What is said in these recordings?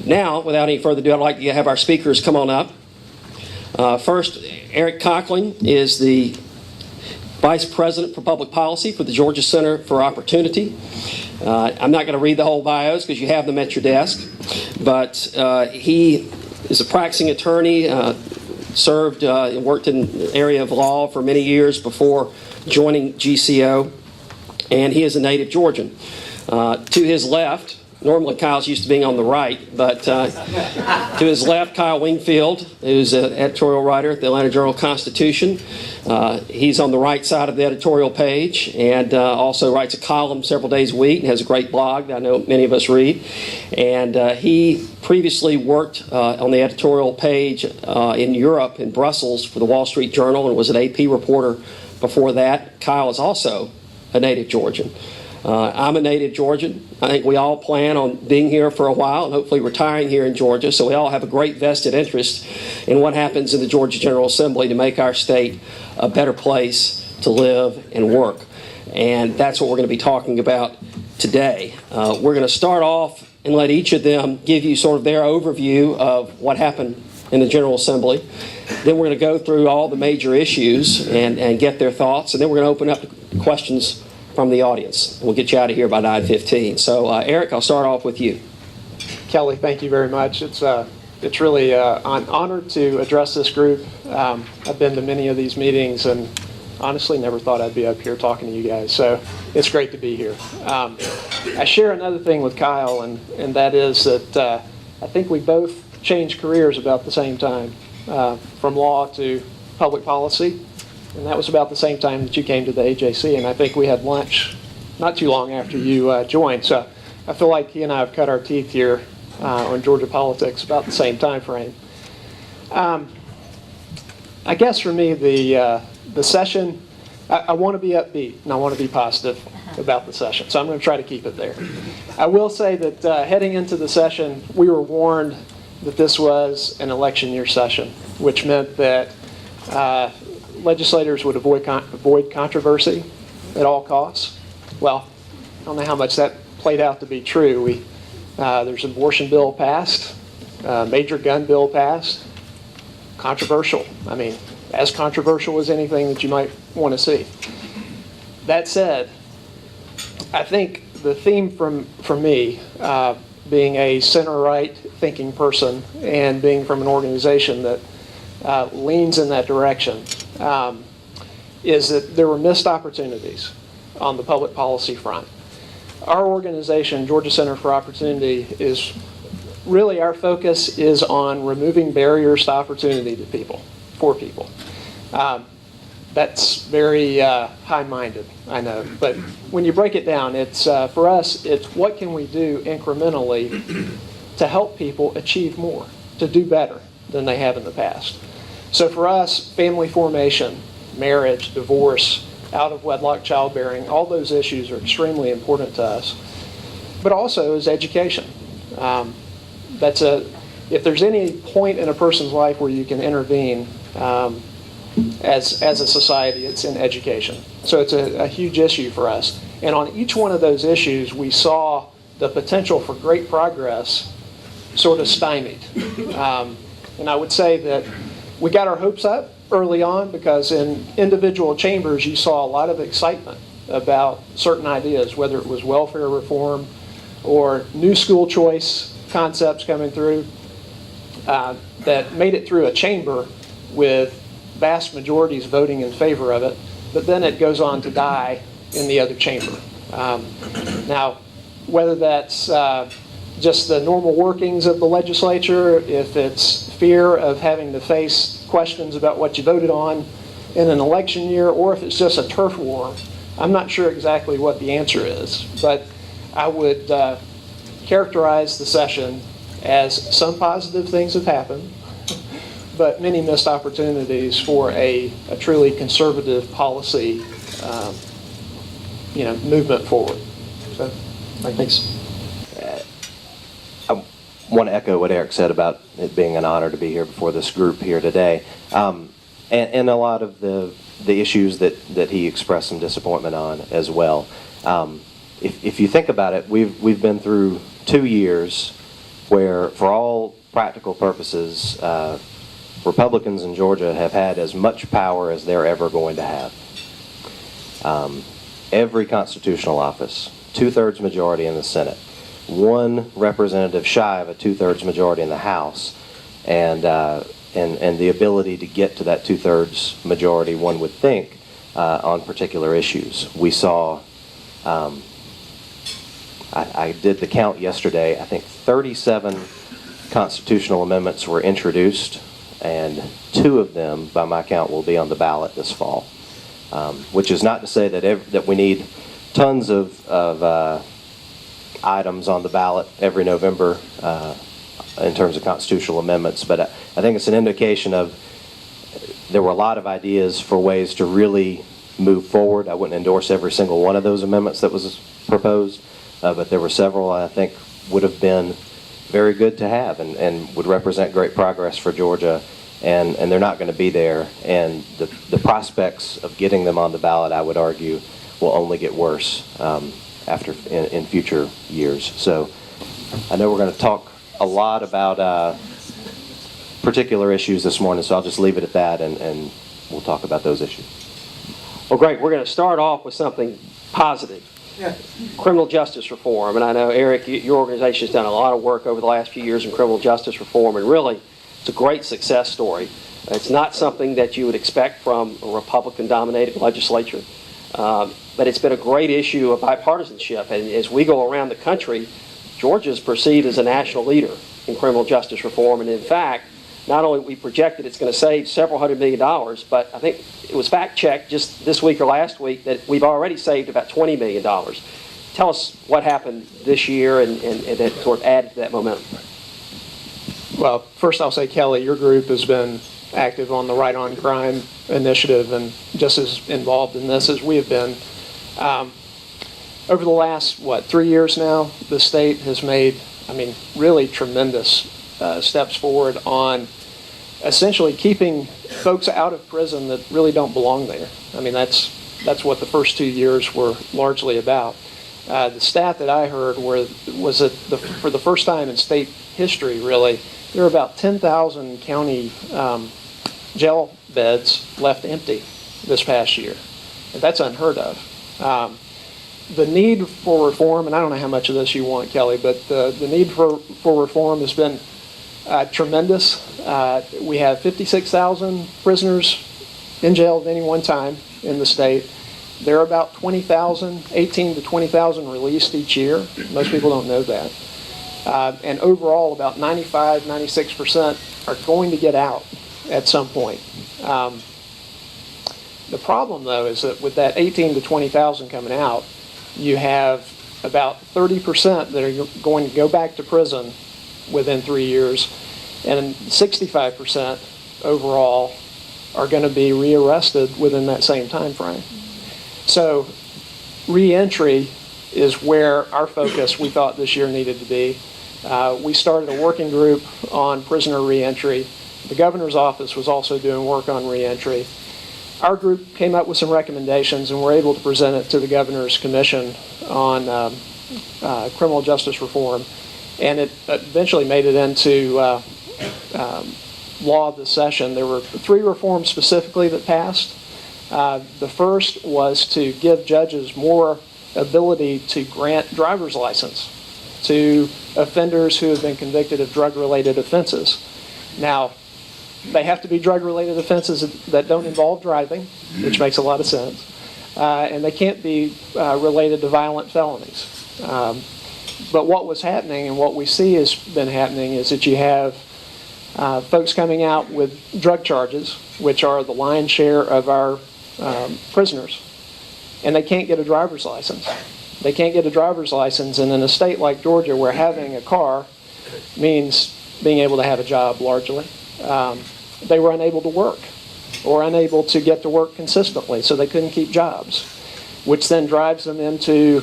Now, without any further ado, I'd like to have our speakers come on up. First, Eric Cochling is the Vice President for Public Policy for the Georgia Center for Opportunity. I'm not going to read the whole bios because you have them at your desk, but he is a practicing attorney, served and worked in the area of law for many years before joining GCO, and he is a native Georgian. To his left, normally Kyle's used to being on the right, but to his left, Kyle Wingfield, who's an editorial writer at the Atlanta Journal-Constitution. He's on the right side of the editorial page and also writes a column several days a week and has a great blog that I know many of us read. And he previously worked on the editorial page in Europe, in Brussels, for the Wall Street Journal and was an AP reporter before that. Kyle is also a native Georgian. I'm a native Georgian. I think we all plan on being here for a while and hopefully retiring here in Georgia, so we all have a great vested interest in what happens in the Georgia General Assembly to make our state a better place to live and work. And that's what we're going to be talking about today. We're going to start off and let each of them give you sort of their overview of what happened in the General Assembly. Then we're going to go through all the major issues and get their thoughts, and then we're going to open up to questions from the audience. We'll get you out of here by 9:15. So, Eric, I'll start off with you. Kelly, thank you very much. It's really an honor to address this group. I've been to many of these meetings and honestly never thought I'd be up here talking to you guys. So it's great to be here. I share another thing with Kyle, and that is that I think we both changed careers about the same time, from law to public policy. And that was about the same time that you came to the AJC, and I think we had lunch not too long after you joined. So I feel like he and I have cut our teeth here on Georgia politics about the same time frame. I guess for me, the session, I want to be upbeat and I want to be positive about the session, so I'm going to try to keep it there. I will say that heading into the session, we were warned that this was an election year session, which meant that legislators would avoid controversy at all costs. Well, I don't know how much that played out to be true. There's an abortion bill passed, major gun bill passed, controversial. I mean, as controversial as anything that you might want to see. That said, I think the theme from me, being a center-right thinking person and being from an organization that leans in that direction, is that there were missed opportunities on the public policy front. Our organization, Georgia Center for Opportunity, is really, our focus is on removing barriers to opportunity to people, for people. That's very high-minded, I know, but when you break it down, it's for us, it's what can we do incrementally to help people achieve more, to do better than they have in the past. So for us, family formation, marriage, divorce, out-of-wedlock childbearing, all those issues are extremely important to us. But also is education. If there's any point in a person's life where you can intervene as a society, it's in education. So it's a huge issue for us. And on each one of those issues, we saw the potential for great progress sort of stymied. And I would say that we got our hopes up early on because in individual chambers you saw a lot of excitement about certain ideas, whether it was welfare reform or new school choice concepts coming through that made it through a chamber with vast majorities voting in favor of it, but then it goes on to die in the other chamber. Now, whether that's just the normal workings of the legislature, if it's fear of having to face questions about what you voted on in an election year, or if it's just a turf war, I'm not sure exactly what the answer is. But I would characterize the session as some positive things have happened, but many missed opportunities for a truly conservative policy movement forward. So, thanks. I want to echo what Eric said about it being an honor to be here before this group here today, and a lot of the issues that he expressed some disappointment on as well. If you think about it, we've been through 2 years where, for all practical purposes, Republicans in Georgia have had as much power as they're ever going to have. Every constitutional office, 2/3 majority in the Senate, one representative shy of a 2/3 majority in the House, and the ability to get to that 2/3 majority, one would think, on particular issues. We saw, I did the count yesterday, I think 37 constitutional amendments were introduced, and 2 of them, by my count, will be on the ballot this fall. Which is not to say that we need tons of items on the ballot every November in terms of constitutional amendments, but I think it's an indication of there were a lot of ideas for ways to really move forward. I wouldn't endorse every single one of those amendments that was proposed, but there were several I think would have been very good to have and would represent great progress for Georgia, and they're not going to be there, and the prospects of getting them on the ballot, I would argue, will only get worse in future years. So I know we're going to talk a lot about particular issues this morning, so I'll just leave it at that, and we'll talk about those issues. Well, great. We're going to start off with something positive. Yeah. Criminal justice reform. And I know, Eric, your organization has done a lot of work over the last few years in criminal justice reform, and really, it's a great success story. It's not something that you would expect from a Republican-dominated legislature, but it's been a great issue of bipartisanship. And as we go around the country, Georgia is perceived as a national leader in criminal justice reform. And in fact, not only we projected it's going to save several $100 million, but I think it was fact-checked just this week or last week that we've already saved about $20 million. Tell us what happened this year and that sort of added to that momentum. Well, first I'll say, Kelly, your group has been active on the Right on Crime initiative and just as involved in this as we have been. Over the last, 3 years now, the state has made, really tremendous steps forward on essentially keeping folks out of prison that really don't belong there. That's what the first 2 years were largely about. The stat that I heard was that for the first time in state history, really, there are about 10,000 county jail beds left empty this past year. And that's unheard of. The need for reform, and I don't know how much of this you want, Kelly, but the need for reform has been tremendous. We have 56,000 prisoners in jail at any one time in the state. There are about 18 to 20,000 released each year. Most people don't know that. And overall, about 96% are going to get out at some point. The problem, though, is that with that 18 to 20,000 coming out, you have about 30% that are going to go back to prison within 3 years, and 65% overall are going to be rearrested within that same time frame. So reentry is where our focus, we thought, this year needed to be. We started a working group on prisoner reentry. The governor's office was also doing work on reentry. Our group came up with some recommendations, and we're able to present it to the governor's commission on criminal justice reform. And it eventually made it into law this session. There were 3 reforms specifically that passed. The first was to give judges more ability to grant driver's license to offenders who have been convicted of drug-related offenses. Now, they have to be drug-related offenses that don't involve driving, which makes a lot of sense. And they can't be related to violent felonies. But what was happening and what we see has been happening is that you have folks coming out with drug charges, which are the lion's share of our prisoners, and they can't get a driver's license. They can't get a driver's license, and in a state like Georgia, where having a car means being able to have a job largely, they were unable to work or unable to get to work consistently, so they couldn't keep jobs, which then drives them into,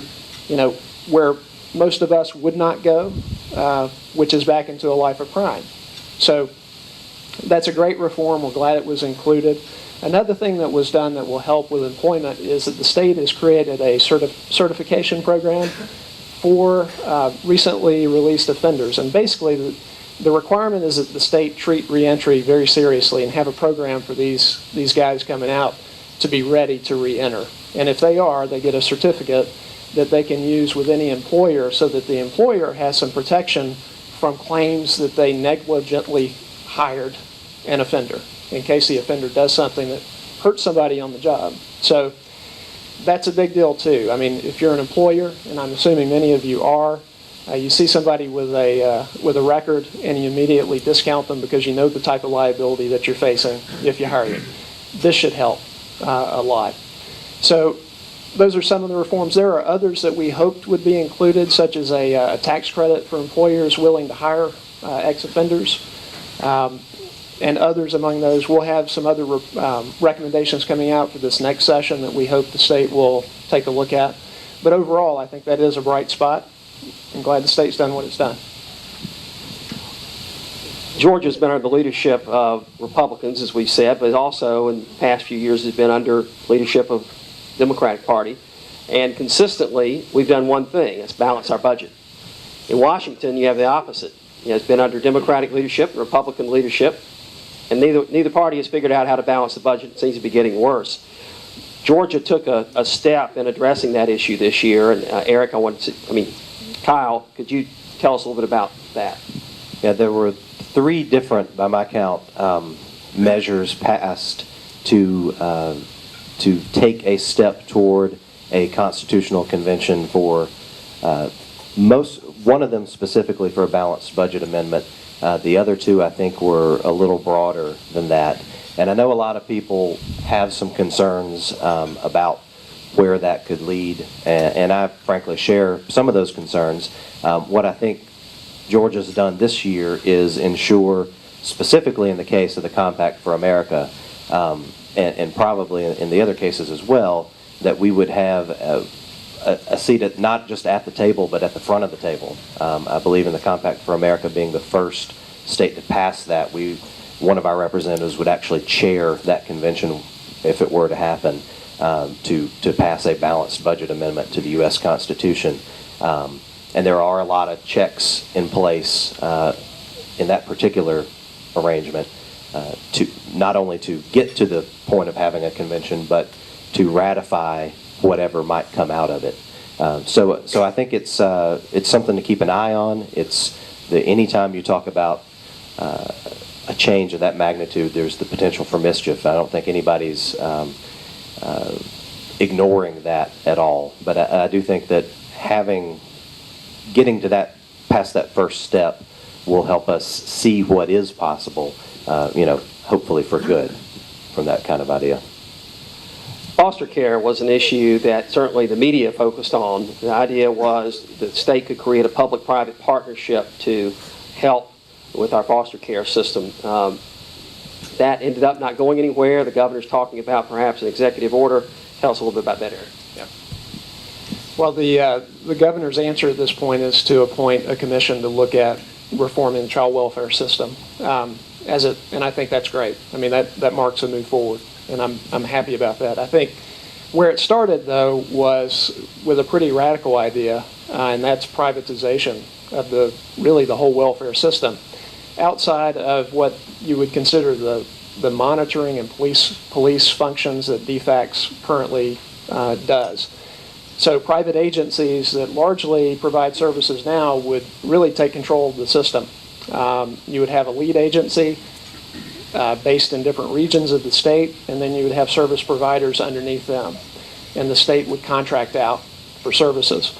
where most of us would not go, which is back into a life of crime. So that's a great reform. We're glad it was included. Another thing that was done that will help with employment is that the state has created a certification program for recently released offenders. And basically, the requirement is that the state treat reentry very seriously and have a program for these guys coming out to be ready to reenter. And if they are, they get a certificate that they can use with any employer so that the employer has some protection from claims that they negligently hired an offender in case the offender does something that hurts somebody on the job. So that's a big deal too. I mean, if you're an employer, and I'm assuming many of you are, you see somebody with a record and you immediately discount them because you know the type of liability that you're facing if you hire them. This should help a lot. So those are some of the reforms. There are others that we hoped would be included, such as a tax credit for employers willing to hire ex-offenders, and others among those. We'll have some other recommendations coming out for this next session that we hope the state will take a look at. But overall, I think that is a bright spot. I'm glad the state's done what it's done. Georgia's been under the leadership of Republicans, as we said, but also in the past few years has been under leadership of Democratic Party. And consistently, we've done one thing, it's balance our budget. In Washington, you have the opposite. It's been under Democratic leadership and Republican leadership, and neither party has figured out how to balance the budget. It seems to be getting worse. Georgia took a step in addressing that issue this year, and Eric, Kyle, could you tell us a little bit about that? Yeah, there were 3 different, by my count, measures passed to take a step toward a constitutional convention for one of them specifically for a balanced budget amendment. The other 2, I think, were a little broader than that. And I know a lot of people have some concerns about where that could lead, and I frankly share some of those concerns. What I think Georgia's done this year is ensure, specifically in the case of the Compact for America, and probably in the other cases as well, that we would have a seat not just at the table, but at the front of the table. I believe in the Compact for America being the first state to pass that. One of our representatives would actually chair that convention if it were to happen, to pass a balanced budget amendment to the U.S. Constitution. And there are a lot of checks in place in that particular arrangement to not only to get to the point of having a convention, but to ratify whatever might come out of it. So I think it's something to keep an eye on. Anytime you talk about a change of that magnitude, there's the potential for mischief. I don't think anybody's ignoring that at all. But I do think that getting to that, past that first step, will help us see what is possible. Hopefully for good from that kind of idea. Foster care was an issue that certainly the media focused on. The idea was the state could create a public-private partnership to help with our foster care system. That ended up not going anywhere. The governor's talking about perhaps an executive order. Tell us a little bit about that, Eric. Yeah. Well, the governor's answer at this point is to appoint a commission to look at reforming the child welfare system. And I think that's great. I mean, that marks a move forward, and I'm happy about that. I think where it started, though, was with a pretty radical idea, and that's privatization of the whole welfare system, outside of what you would consider the monitoring and police functions that DFACS currently does. So private agencies that largely provide services now would really take control of the system. You would have a lead agency based in different regions of the state, and then you would have service providers underneath them. And the state would contract out for services.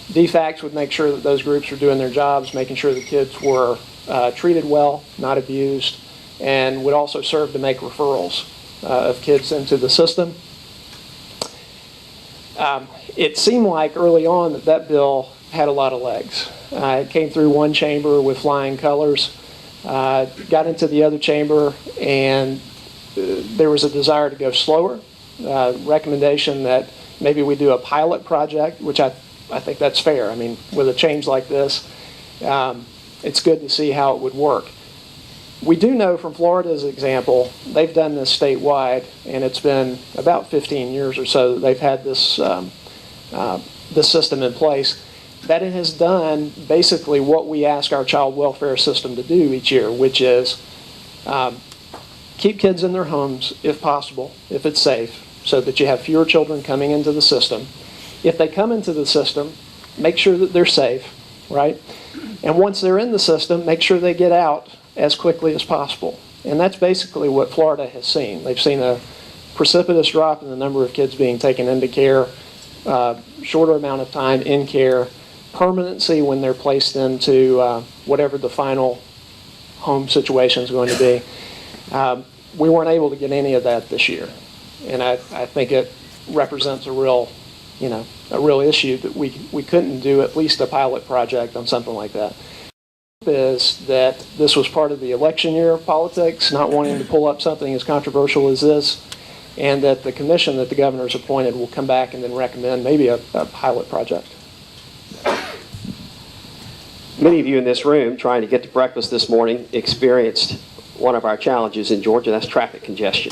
DFACS would make sure that those groups were doing their jobs, making sure the kids were treated well, not abused, and would also serve to make referrals of kids into the system. It seemed like early on that bill had a lot of legs. It came through one chamber with flying colors, got into the other chamber, and there was a desire to go slower. Recommendation that maybe we do a pilot project, which I think that's fair. I mean, with a change like this, it's good to see how it would work. We do know from Florida's example, they've done this statewide, and it's been about 15 years or so that they've had this this system in place. that it has done basically what we ask our child welfare system to do each year, which is keep kids in their homes if possible, if it's safe, so that you have fewer children coming into the system. If they come into the system, make sure that they're safe, right? And once they're in the system, make sure they get out as quickly as possible. And that's basically what Florida has seen. They've seen a precipitous drop in the number of kids being taken into care, shorter amount of time in care, permanency when they're placed into whatever the final home situation is going to be. We weren't able to get any of that this year. And I think it represents a real issue that we couldn't do at least a pilot project on something like that. Is that this was part of the election year politics, not wanting to pull up something as controversial as this, and that the commission that the governor's appointed will come back and then recommend maybe a pilot project. Many of you in this room trying to get to breakfast this morning experienced one of our challenges in Georgia, that's traffic congestion.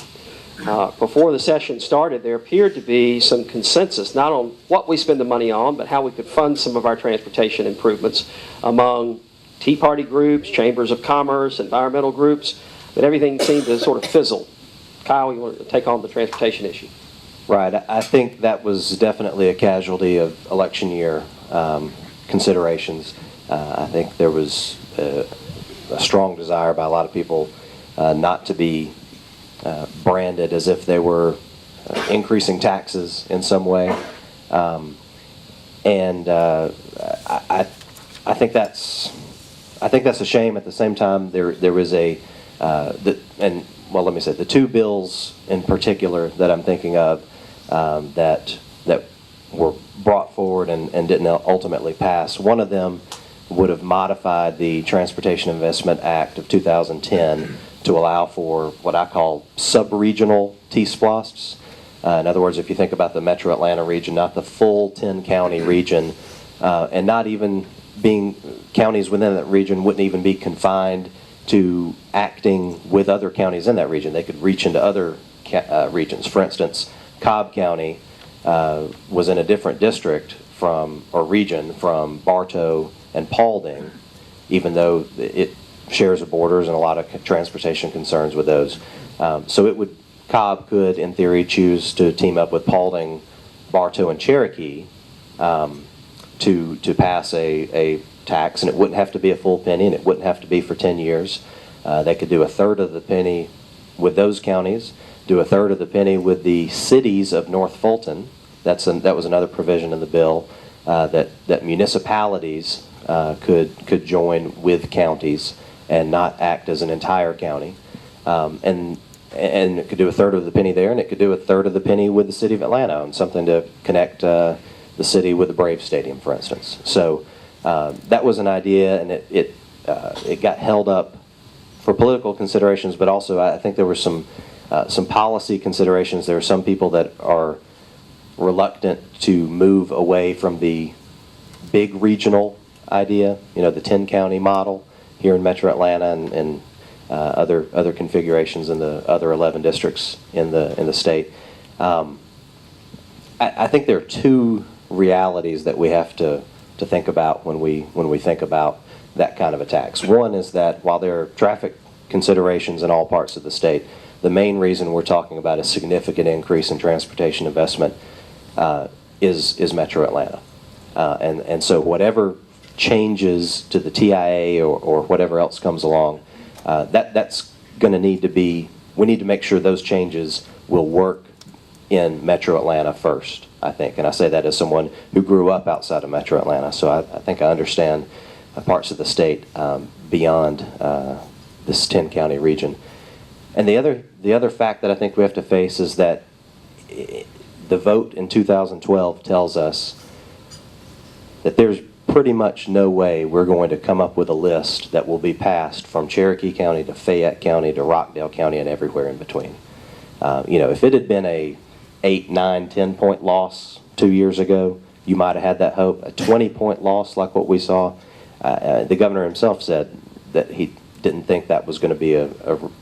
Before the session started, there appeared to be some consensus, not on what we spend the money on, but how we could fund some of our transportation improvements among Tea Party groups, chambers of commerce, environmental groups, but everything seemed to sort of fizzle. Kyle, you want to take on the transportation issue? Right. I think that was definitely a casualty of election year considerations. I think there was a strong desire by a lot of people not to be branded as if they were increasing taxes in some way. And I think that's a shame. At the same time, there was let me say, the two bills in particular that I'm thinking of that were brought forward and didn't ultimately pass. One of them would have modified the Transportation Investment Act of 2010 to allow for what I call sub-regional T-SPLOSTs. In other words, if you think about the Metro Atlanta region, not the full 10-county region, and not even being counties within that region wouldn't even be confined to acting with other counties in that region. They could reach into other regions. For instance, Cobb County was in a different district region from Bartow and Paulding, even though it shares the borders and a lot of transportation concerns with those. So Cobb could, in theory, choose to team up with Paulding, Bartow, and Cherokee to pass a tax, and it wouldn't have to be a full penny, and it wouldn't have to be for 10 years. They could do a third of the penny with those counties, do a third of the penny with the cities of North Fulton. That was another provision in the bill, that municipalities could join with counties and not act as an entire county. And it could do a third of the penny there, and it could do a third of the penny with the city of Atlanta on something to connect the city with the Braves Stadium, for instance. So that was an idea, and it got held up for political considerations, but also I think there were some policy considerations. There are some people that are reluctant to move away from the big regional idea, the 10-county model here in Metro Atlanta and other configurations in the other 11 districts in the state. I think there are two realities that we have to think about when we think about that kind of a tax. One is that while there are traffic considerations in all parts of the state, the main reason we're talking about a significant increase in transportation investment is Metro Atlanta. And so whatever changes to the TIA or whatever else comes along, that's going to need to be, we need to make sure those changes will work in Metro Atlanta first, I think. And I say that as someone who grew up outside of Metro Atlanta, so I think I understand parts of the state beyond this 10-county region. And the other fact that I think we have to face is that the vote in 2012 tells us that there's pretty much no way we're going to come up with a list that will be passed from Cherokee County to Fayette County to Rockdale County and everywhere in between. If it had been a 8, 9, 10-point loss 2 years ago, you might have had that hope. A 20-point loss like what we saw, the governor himself said that he didn't think that was going to be a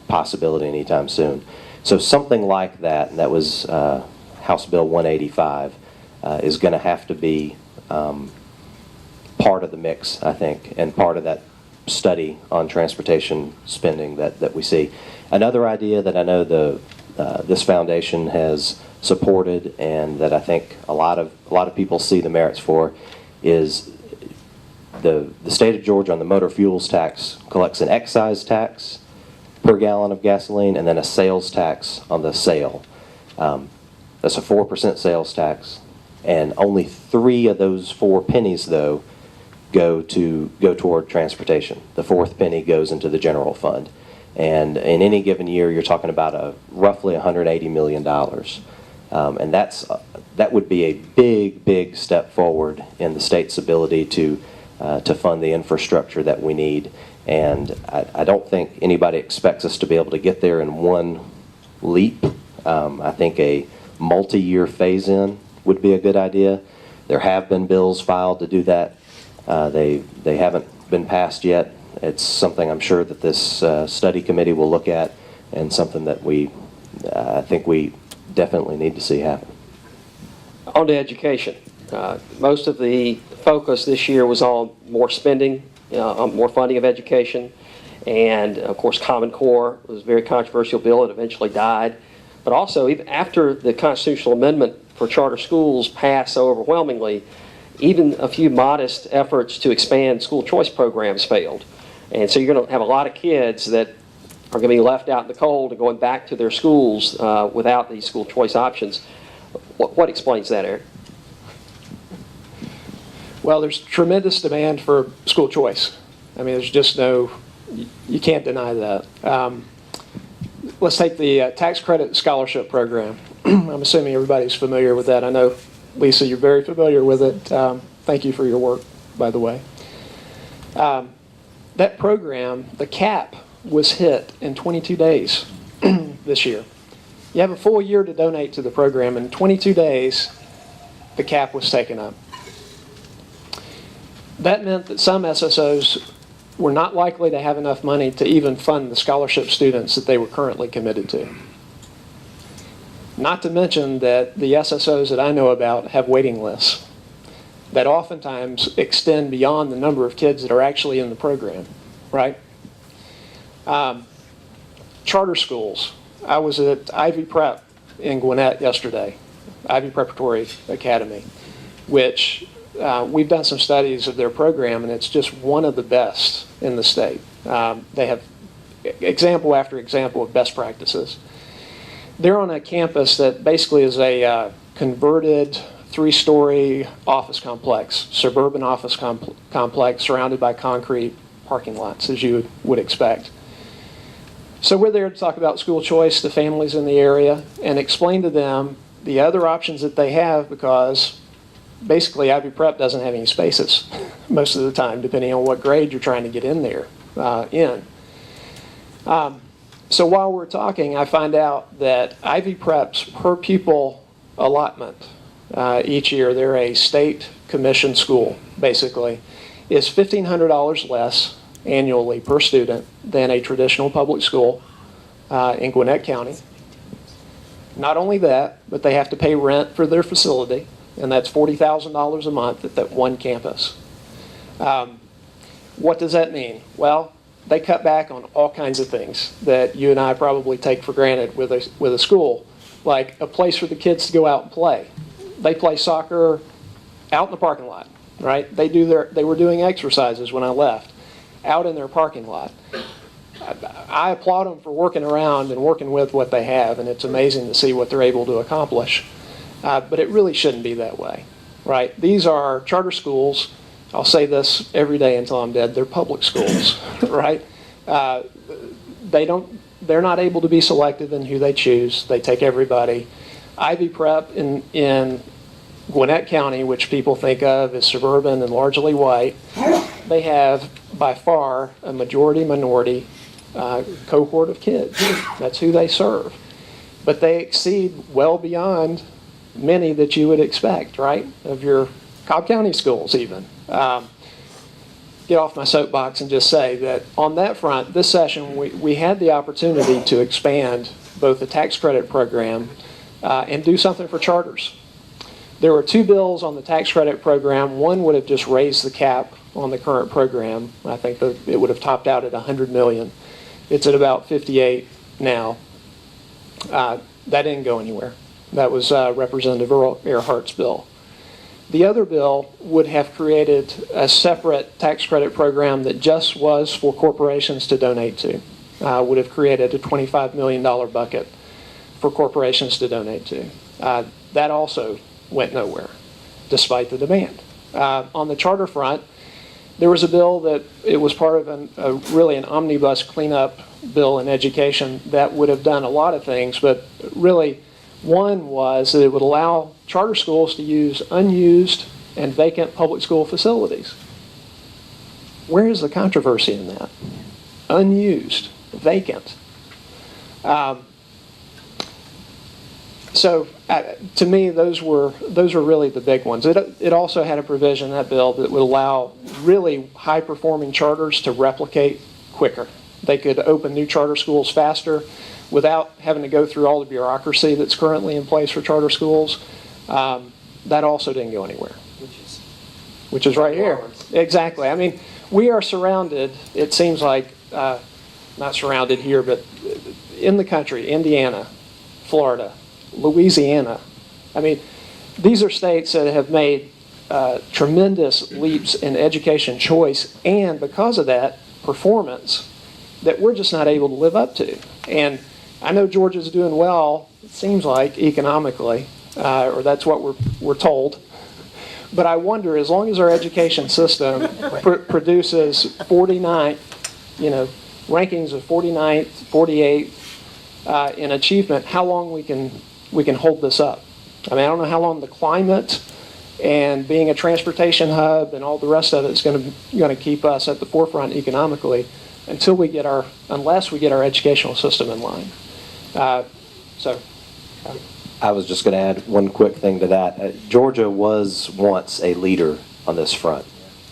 possibility anytime soon. So something like that, and that was House Bill 185, is going to have to be part of the mix, I think, and part of that study on transportation spending that we see. Another idea that I know this foundation has supported, and that I think a lot of people see the merits for, is the state of Georgia on the motor fuels tax collects an excise tax per gallon of gasoline and then a sales tax on the sale. That's a 4% sales tax, and only 3 of those 4 pennies, though, go toward transportation. The 4th penny goes into the general fund. And in any given year, you're talking about roughly $180 million. And that would be a big step forward in the state's ability to fund the infrastructure that we need. And I don't think anybody expects us to be able to get there in one leap. I think a multi-year phase-in would be a good idea. There have been bills filed to do that. They haven't been passed yet. It's something I'm sure that this study committee will look at, and something that I think we definitely need to see happen. On to education. Most of the focus this year was on more spending, on more funding of education, and of course Common Core was a very controversial bill. It eventually died. But also, even after the constitutional amendment for charter schools passed so overwhelmingly, even a few modest efforts to expand school choice programs failed. And so you're going to have a lot of kids that are going to be left out in the cold and going back to their schools without these school choice options. What explains that, Eric? Well, there's tremendous demand for school choice. I mean, there's just you can't deny that. Let's take the tax credit scholarship program. I'm assuming everybody's familiar with that. I know, Lisa, you're very familiar with it. Thank you for your work, by the way. That program, the cap was hit in 22 days this year. You have a full year to donate to the program. In 22 days, the cap was taken up. That meant that some SSOs were not likely to have enough money to even fund the scholarship students that they were currently committed to. Not to mention that the SSOs that I know about have waiting lists that oftentimes extend beyond the number of kids that are actually in the program, right? Charter schools. I was at Ivy Prep in Gwinnett yesterday, Ivy Preparatory Academy, which we've done some studies of their program, and it's just one of the best in the state. They have example after example of best practices. They're on a campus that basically is a converted 3-story office complex, suburban office complex surrounded by concrete parking lots, as you would expect. So we're there to talk about school choice to families in the area and explain to them the other options that they have, because basically Ivy Prep doesn't have any spaces most of the time, depending on what grade you're trying to get in there So while we're talking, I find out that Ivy Prep's per pupil allotment each year, they're a state commissioned school, basically, is $1,500 less annually per student than a traditional public school in Gwinnett County. Not only that, but they have to pay rent for their facility, and that's $40,000 a month at that one campus. What does that mean? Well, they cut back on all kinds of things that you and I probably take for granted with a school, like a place for the kids to go out and play. They play soccer out in the parking lot, right? They were doing exercises when I left, out in their parking lot. I applaud them for working around and working with what they have, and it's amazing to see what they're able to accomplish. But it really shouldn't be that way, right? These are charter schools. I'll say this every day until I'm dead. They're public schools, right? They're not able to be selective in who they choose. They take everybody. Ivy Prep in Gwinnett County, which people think of as suburban and largely white, they have by far a majority-minority cohort of kids. That's who they serve. But they exceed well beyond many that you would expect, right, of your Cobb County schools even. Get off my soapbox and just say that on that front, this session, we had the opportunity to expand both the tax credit program and do something for charters. There were two bills on the tax credit program. One would have just raised the cap on the current program. I think that it would have topped out at $100 million. It's at about 58 now. That didn't go anywhere. That was Representative Earhart's bill. The other bill would have created a separate tax credit program that just was for corporations to donate to. Would have created a $25 million bucket for corporations to donate to. That also went nowhere, despite the demand. On the charter front, there was a bill that it was part of really an omnibus cleanup bill in education that would have done a lot of things, but really one was that it would allow charter schools to use unused and vacant public school facilities. Where is the controversy in that? Unused, vacant. So to me, those were really the big ones. It also had a provision in that bill that would allow really high-performing charters to replicate quicker. They could open new charter schools faster without having to go through all the bureaucracy that's currently in place for charter schools. That also didn't go anywhere. Which is right here. Exactly. I mean, we are surrounded, it seems like, not surrounded here, but in the country, Indiana, Florida, Louisiana. I mean, these are states that have made tremendous leaps in education choice and, because of that, performance that we're just not able to live up to. And I know Georgia's doing well, it seems like, economically, or that's what we're told. But I wonder, as long as our education system produces 49th, rankings of 49th, 48th in achievement, how long we can hold this up. I mean, I don't know how long the climate and being a transportation hub and all the rest of it is going to keep us at the forefront economically unless we get our educational system in line. I was just going to add one quick thing to that. Georgia was once a leader on this front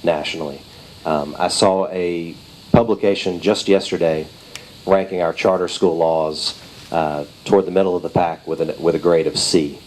nationally. I saw a publication just yesterday ranking our charter school laws toward the middle of the pack with a grade of C.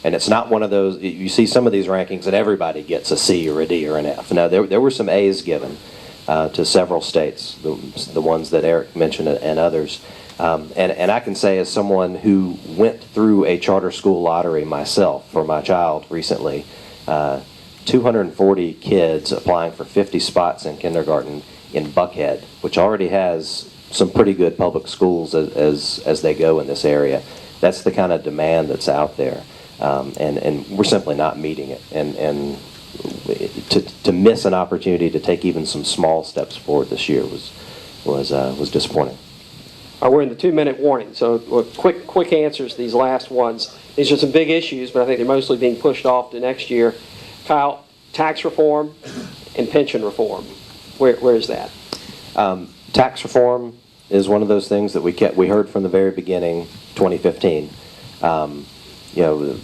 And it's not one of those, you see some of these rankings and everybody gets a C or a D or an F. Now, there were some A's given to several states, the ones that Eric mentioned and others. And I can say, as someone who went through a charter school lottery myself for my child recently, 240 kids applying for 50 spots in kindergarten in Buckhead, which already has some pretty good public schools as they go in this area. That's the kind of demand that's out there, and we're simply not meeting it. And to miss an opportunity to take even some small steps forward this year was disappointing. We're in the 2-minute warning, so quick answers to these last ones. These are some big issues, but I think they're mostly being pushed off to next year. Kyle, tax reform and pension reform. Where is that? Tax reform is one of those things that we heard from the very beginning, 2015. The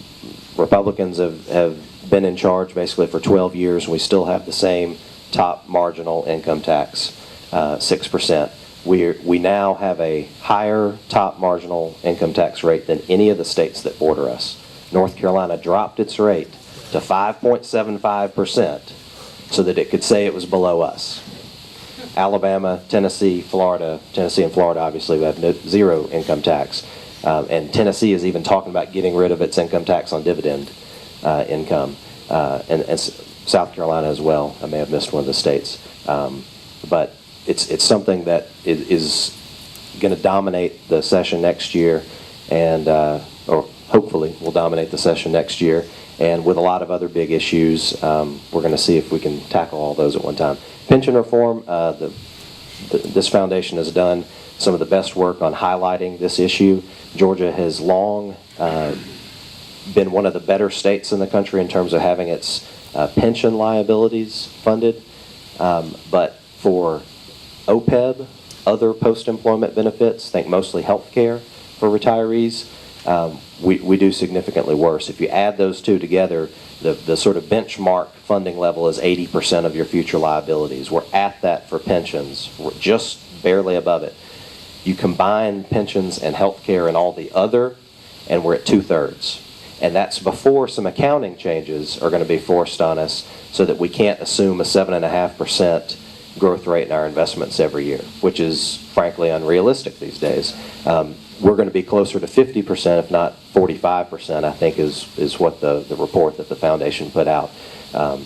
Republicans have been in charge basically for 12 years, and we still have the same top marginal income tax, 6%. We now have a higher top marginal income tax rate than any of the states that border us. North Carolina dropped its rate to 5.75% so that it could say it was below us. Alabama, Tennessee and Florida obviously we have zero income tax. And Tennessee is even talking about getting rid of its income tax on dividend income. And South Carolina as well. I may have missed one of the states. But it's something that is going to dominate the session next year, and or hopefully will dominate the session next year. And with a lot of other big issues, we're going to see if we can tackle all those at one time. Pension reform, this foundation has done some of the best work on highlighting this issue. Georgia has long been one of the better states in the country in terms of having its pension liabilities funded. But for OPEB, other post-employment benefits, think mostly health care for retirees, we do significantly worse. If you add those two together, the sort of benchmark funding level is 80% of your future liabilities. We're at that for pensions. We're just barely above it. You combine pensions and health care and all the other, and we're at 2/3. And that's before some accounting changes are going to be forced on us so that we can't assume a 7.5% growth rate in our investments every year, which is frankly unrealistic these days. We're going to be closer to 50%, if not 45%, I think is what the report that the foundation put out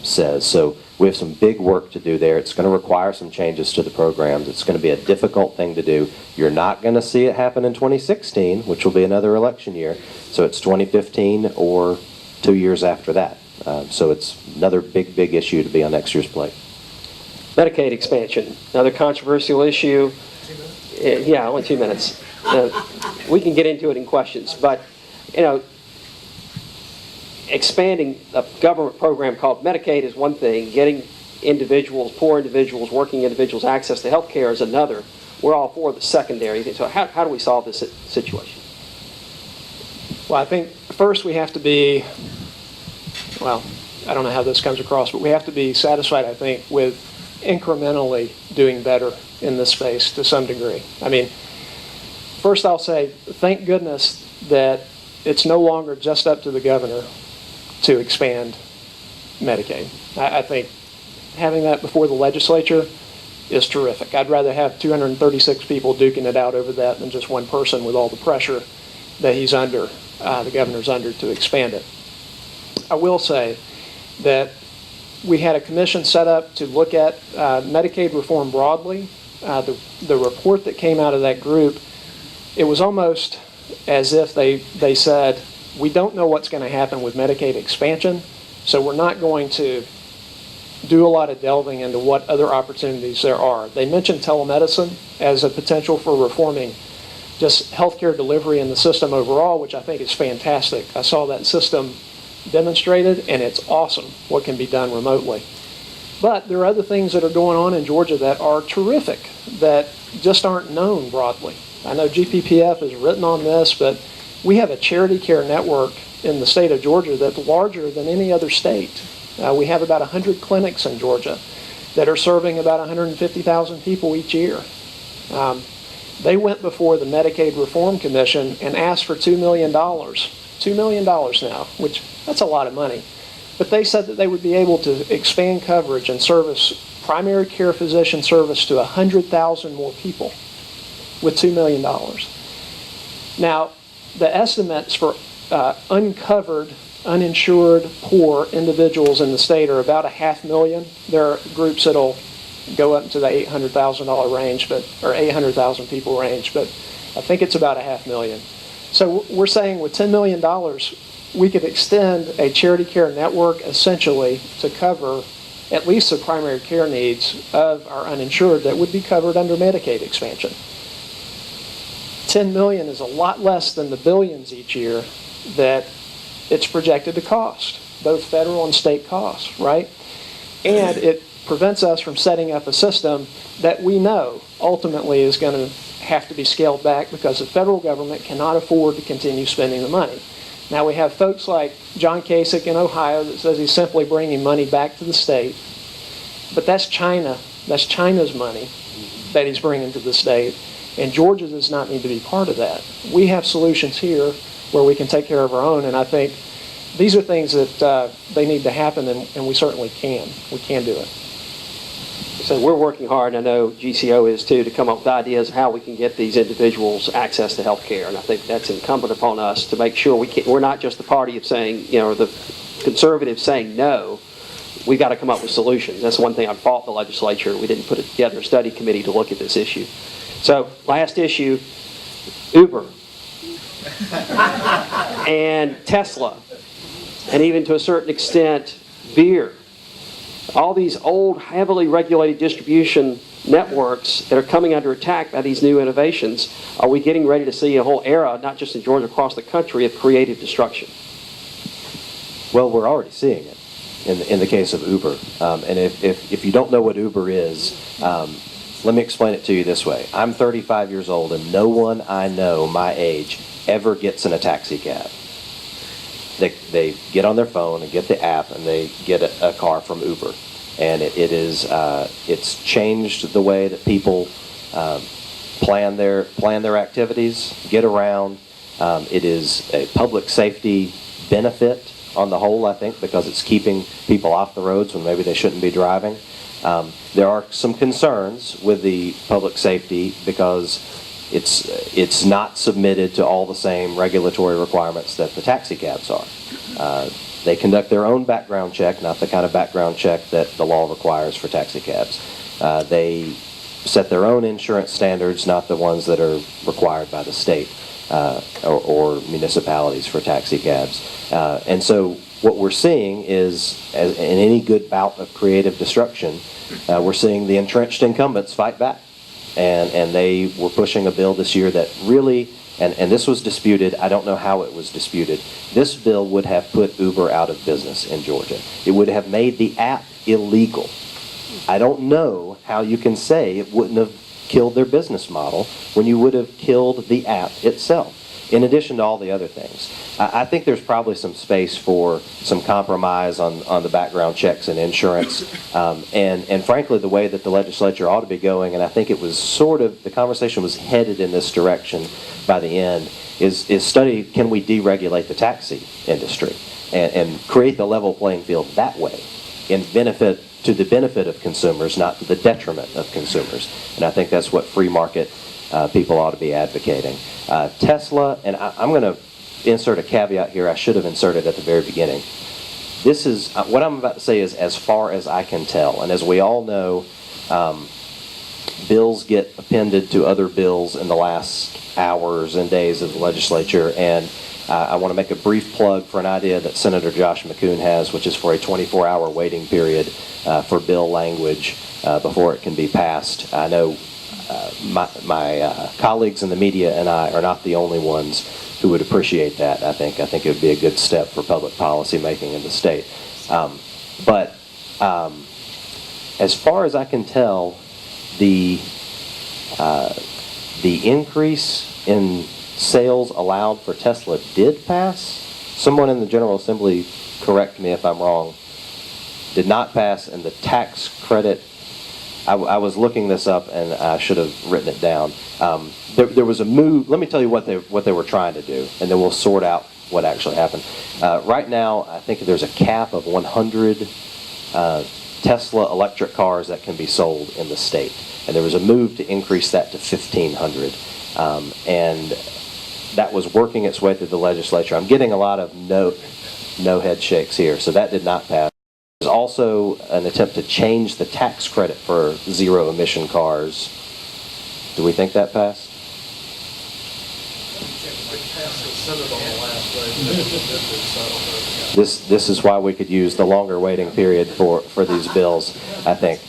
says. So we have some big work to do there. It's going to require some changes to the programs. It's going to be a difficult thing to do. You're not going to see it happen in 2016, which will be another election year. So it's 2015 or 2 years after that. So it's another big, big issue to be on next year's plate. Medicaid expansion, another controversial issue. Yeah, only 2 minutes. We can get into it in questions, but expanding a government program called Medicaid is one thing. Getting individuals, poor individuals, working individuals access to health care is another. We're all for the secondary. So how do we solve this situation? Well, I think first we have to be, well, I don't know how this comes across, but we have to be satisfied, I think, with incrementally doing better in this space to some degree. I mean, first I'll say, thank goodness that it's no longer just up to the governor to expand Medicaid. I think having that before the legislature is terrific. I'd rather have 236 people duking it out over that than just one person with all the pressure that he's under, the governor's under, to expand it. I will say that we had a commission set up to look at Medicaid reform broadly. The report that came out of that group, it was almost as if they said, we don't know what's going to happen with Medicaid expansion, so we're not going to do a lot of delving into what other opportunities there are. They mentioned telemedicine as a potential for reforming just healthcare delivery in the system overall, which I think is fantastic. I saw that system demonstrated, and it's awesome what can be done remotely. But there are other things that are going on in Georgia that are terrific that just aren't known broadly. I know GPPF has written on this, but we have a charity care network in the state of Georgia that's larger than any other state. We have about 100 clinics in Georgia that are serving about 150,000 people each year. They went before the Medicaid Reform Commission and asked for $2 million. $2 million now, which that's a lot of money. But they said that they would be able to expand coverage and service primary care physician service to 100,000 more people with $2 million. Now, the estimates for uncovered, uninsured, poor individuals in the state are about 500,000. There are groups that'll go up to the $800,000 range, or 800,000 people range, but I think it's about 500,000. So we're saying with $10 million, we could extend a charity care network essentially to cover at least the primary care needs of our uninsured that would be covered under Medicaid expansion. 10 million is a lot less than the billions each year that it's projected to cost, both federal and state costs, right? And it prevents us from setting up a system that we know ultimately is going to have to be scaled back because the federal government cannot afford to continue spending the money. Now we have folks like John Kasich in Ohio that says he's simply bringing money back to the state, but that's China. That's China's money that he's bringing to the state, and Georgia does not need to be part of that. We have solutions here where we can take care of our own, and I think these are things that they need to happen, and we certainly can. We can do it. So we're working hard, and I know GCO is too, to come up with ideas of how we can get these individuals access to health care. And I think that's incumbent upon us to make sure we're not just the party of saying, or the conservatives saying no. We've got to come up with solutions. That's one thing I fought the legislature. We didn't put together a study committee to look at this issue. So last issue, Uber and Tesla, and even to a certain extent, beer. All these old, heavily regulated distribution networks that are coming under attack by these new innovations. Are we getting ready to see a whole era, not just in Georgia, across the country, of creative destruction? Well, we're already seeing it in the case of Uber. And if you don't know what Uber is, let me explain it to you this way. I'm 35 years old, and no one I know my age ever gets in a taxi cab. They get on their phone and get the app, and they get a car from Uber. And it's changed the way that people plan their activities, get around. It is a public safety benefit on the whole, I think, because it's keeping people off the roads when maybe they shouldn't be driving. There are some concerns with the public safety because it's not submitted to all the same regulatory requirements that the taxi cabs are. They conduct their own background check, not the kind of background check that the law requires for taxi cabs. They set their own insurance standards, not the ones that are required by the state or municipalities for taxi cabs. And so what we're seeing is, as in any good bout of creative destruction, we're seeing the entrenched incumbents fight back. And they were pushing a bill this year that really, and this was disputed, I don't know how it was disputed, this bill would have put Uber out of business in Georgia. It would have made the app illegal. I don't know how you can say it wouldn't have killed their business model when you would have killed the app itself, in addition to all the other things. I think there's probably some space for some compromise on the background checks and insurance. And frankly, the way that the legislature ought to be going, and I think it was sort of, the conversation was headed in this direction by the end, is study, can we deregulate the taxi industry and create the level playing field that way to the benefit of consumers, not to the detriment of consumers. And I think that's what free market people ought to be advocating. Tesla, and I'm going to insert a caveat here I should have inserted at the very beginning. This is, what I'm about to say is as far as I can tell. And as we all know, bills get appended to other bills in the last hours and days of the legislature. And I want to make a brief plug for an idea that Senator Josh McCoon has, which is for a 24-hour waiting period for bill language before it can be passed. I know my colleagues in the media and I are not the only ones who would appreciate that. I think it would be a good step for public policy making in the state. But as far as I can tell, the increase in sales allowed for Tesla did pass. Someone in the General Assembly, correct me if I'm wrong, did not pass, and the tax credit, I was looking this up and I should have written it down. There was a move. Let me tell you what they were trying to do, and then we'll sort out what actually happened. Right now, I think there's a cap of 100 Tesla electric cars that can be sold in the state, and there was a move to increase that to 1,500, and that was working its way through the legislature. I'm getting a lot of no head shakes here, so that did not pass. There's also an attempt to change the tax credit for zero-emission cars. Do we think that passed? This is why we could use the longer waiting period for these bills, I think.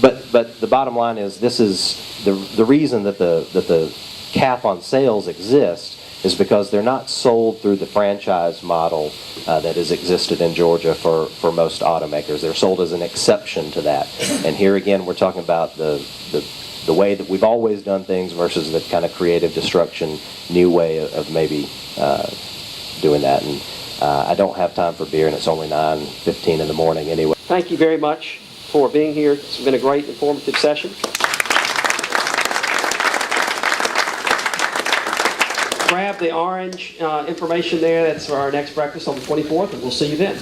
But the bottom line is, this is the reason that the cap on sales exists is because they're not sold through the franchise model that has existed in Georgia for most automakers. They're sold as an exception to that. And here again, we're talking about the way that we've always done things versus the kind of creative destruction, new way of maybe doing that. And I don't have time for beer, and it's only 9:15 in the morning anyway. Thank you very much for being here. It's been a great, informative session. Grab the orange information there. That's for our next breakfast on the 24th, and we'll see you then.